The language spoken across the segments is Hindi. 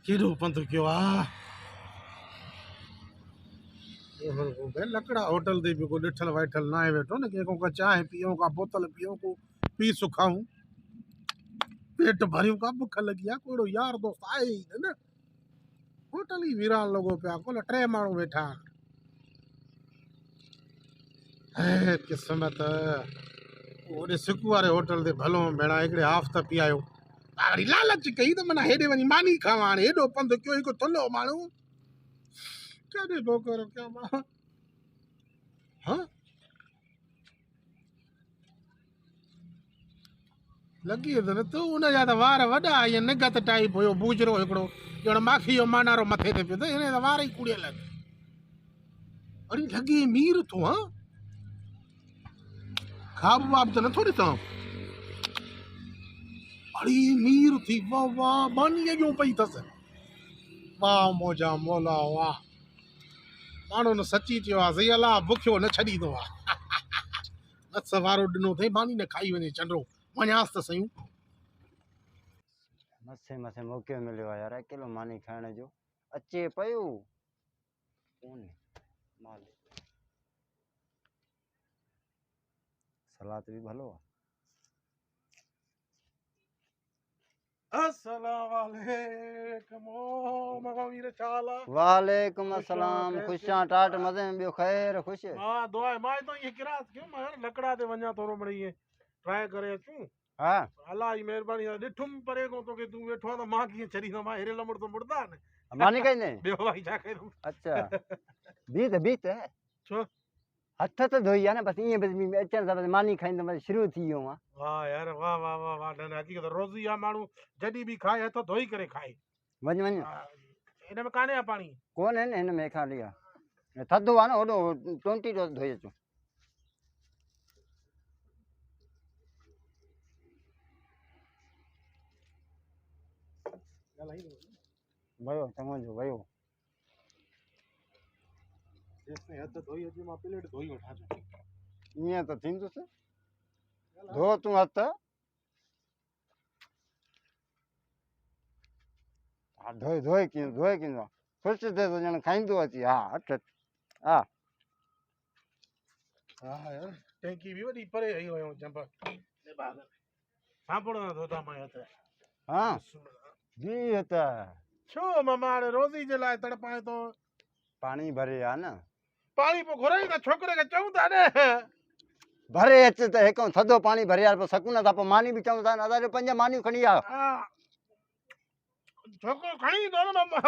केॾो पंधु कयो आहे भई लकड़ा होटल ते बि को ॾिठल वाइठल न आहे वेठो न कंहिंखो का चांहि पियूं का बोतल पियूं को पी सुखाऊं पेट भरियूं का बुख लॻी आहे कोई यार दोस्त आहे ई न होटल ई वीरान लॻो पिया कुल 3 माण्हू वेठा है क़िस्मत ओॾे सिकू वारे होटल ते भलो भेणा हिकिड़े हाफ़ त पीआयो वरी लालच कई त माना हेॾे वञी मानी खावां हाणे हेॾो पंधु कयो हिकु थुल्हो माण्हू कॾहिं बोकर कयो मां हाँ लॻी वेंदो न तूं हुनजा त वार वॾा ईअं निगत टाइप हुयो बूजरो हिकिड़ो ॼण माखी जो मानारो मथे ते पियो त हिन जा वार ई कुड़ियल आहिनि अरे लॻी मीर तूं हाँ खाब वाब त नथो ॾिसां अरे मीर थी वाह वाह बानीअ जो पई अथसि वाह मौजा मौला वाह माण्हू न सची चयो आहे सही अलाह बुखियो न छॾींदो आहे नस वारो ॾिनो अथई बानी न खाई वञे चंडो वञासि त सयूं मथे मथे मौक़ो मिलियो आहे यार अकेलो मानी खाइण जो अचे पियो कोन्हे माल सलाद भी भलो आहे अस्सलाम वालेकुम ओ मगवीर चाला वालेकुम अस्सलाम खुशां टाट मज़े में ॿियो ख़ैर ख़ुश हां दुआ मां तो ये किरात क्यों मैं लकड़ा ते वञा थोरो मिड़ी ये ट्राई करे अचूं हा अल्लाह जी मेहरबानी ॾिठुम परे को तो के तू वेठो आहे त मां कीअं छॾींदो मां हेरे लमड़ तो मुड़दा न मानी कईं ॿियो भाई छा करूं अच्छा बीत छो हथ त धोई आहे न बसि ईअं बसि अचण सां बसि मानी खाईंदो बसि शुरू थी वियो आहे वाह यार वाह वाह वाह वाह न हक़ीक़त रोज़ी आहे माण्हू जॾहिं बि खाए हथ धोई करे खाए वञ हिन में कान्हे आहे पाणी कोन आहिनि हिन में खाली आहे थधो आहे न होॾो 20 डोज़ धोई अचूं वयो चङो जो वयो जेसिताईं हथ धोई अची मां प्लेट धोई वठां ईअं त थींदुसि धो तूं हथ हा धोए कींदो ख़ुशि थिए थो ॼण खाईंदो अची हा अठ हा हा यार टैंकी बि वॾी परे हई वियो जंप सापुड़ न धोता मां हथ हा जी त छो मामा हाणे रोज़ी जे लाइ तड़पाए थो पाणी भरे आहे न पाणी पोइ घुराई त छोकिरे खे चऊं था न भरे अच त हिकु थधो पाणी भरे आहे पोइ सकून था पोइ मानी बि चऊं था न असां 5 मानियूं खणी आ छोकिरो खणी ईंदो न मामा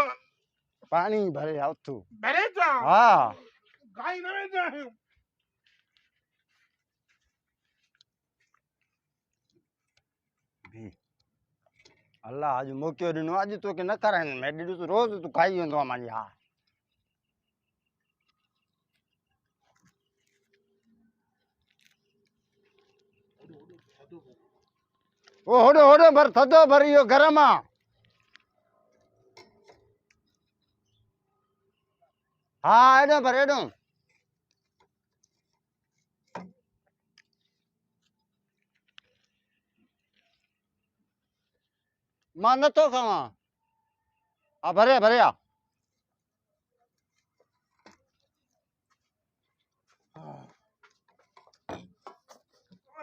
पाणी भरे आहे उथू भरे था हा गाई न वेंदा आहियूं अल्लाह अॼु मौक़ो ॾिनो अॼु तोखे न कराइनि मैं ॾिठुसि रोज़ तूं खाई वेंदो आहे मानी हा ओ होॾो भर थधो भर इहो गरम आहे हा हेॾो भर हेॾो मां नथो खावां हा भरे आहे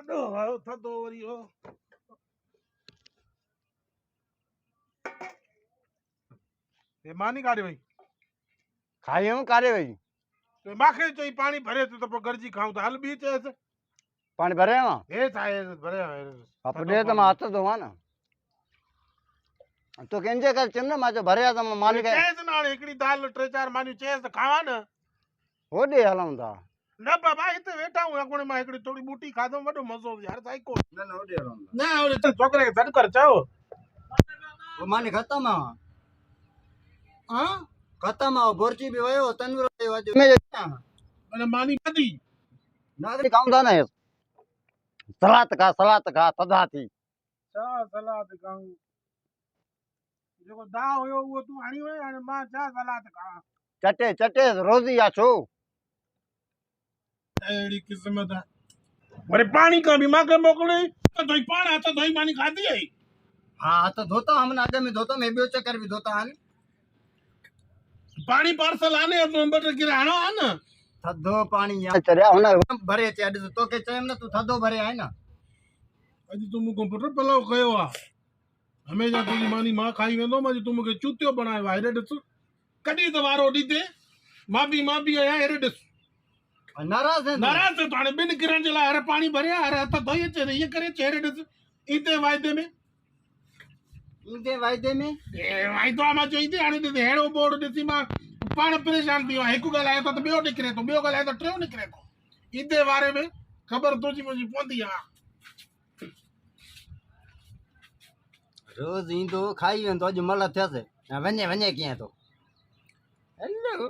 वॾो आयो थधो वरी हो हे मानी काॾे वई खायूं काॾे वई मूंखे चई पाणी भरे थो त पोइ गॾिजी खाऊं था हल ॿी चएसि पाणी भरे आवां हेठि आहे भरे हा पोइ ॾे त मां हथ धोवां न तोखे इंजे करे चयुमि न मां चयो भरे आहे त मां मानी चएसि न हाणे हिकिड़ी दाल 3-4 मानियूं चएसि त खावां न होॾे हलूं था न बाबा हिते वेठा आहियूं अॻुणे मां हिकिड़ी थोरी बूटी खाधमि वॾो मज़ो यार साईं को न होॾे हलूं न होॾे त छोकिरे खे सॾु कर चओ मानी ख़तम आहे हा ख़तम आहे बुर्जी बि वियो तंदूर वियो अॼु माना मानी खाधी नागरिक खाऊं था न सलाद खा थधा थी छा सलाद खाऊं जेको दाव हुयो उहो तूं हणी वई हाणे मां छा सलाद खावां चटे रोज़ी आहे छो अहिड़ी क़िस्मत आहे वरी पाणी खां बि मूंखे मोकिले त धोई पाण हथ धोई मानी खाधी आई हाँ तो धोता हूँ, हमने आगे में धोता, मैं भी चक्कर भी धोता है। पानी पार्सल आने तो बटर किराणो आ न थधो पानी यहाँ चढ़िया हुन भरे चे अॼु तो के चयम न तू थधो भरे आहे न। अॼु तूं मूंखां पुट पलाव कयो आहे हमेशह तुंहिंजी मानी मां खाई वेंदो अॼु तूं मूंखे चूतियो बणायो आहे हेॾे ॾिस कॾहिं त वारो ॾींदे मां बि आहियां हेॾे ॾिस नाराज़ है नाराज़ थियो त हाणे ॿिनि किरनि जे लाइ अरे पाणी भरिया अरे हथ धोई अचे ईअं करे अचे हेॾे ॾिस ईते वाइदे में ईंदे वाइदे में वाइदो आहे मां चई थी हाणे ॾिस अहिड़ो बोर्ड ॾिसी मां पाण परेशान थी वियो आहियां हिकु ॻाल्हाए थो त ॿियो निकिरे थो ॿियो ॻाल्हाए त टियों निकिरे थो ईदे वारे में ख़बर तुंहिंजी मुंहिंजी पवंदी आहे रोज़ ईंदो खाई वेंदो अॼु मल थियसि वञे वञे कीअं थो हेलो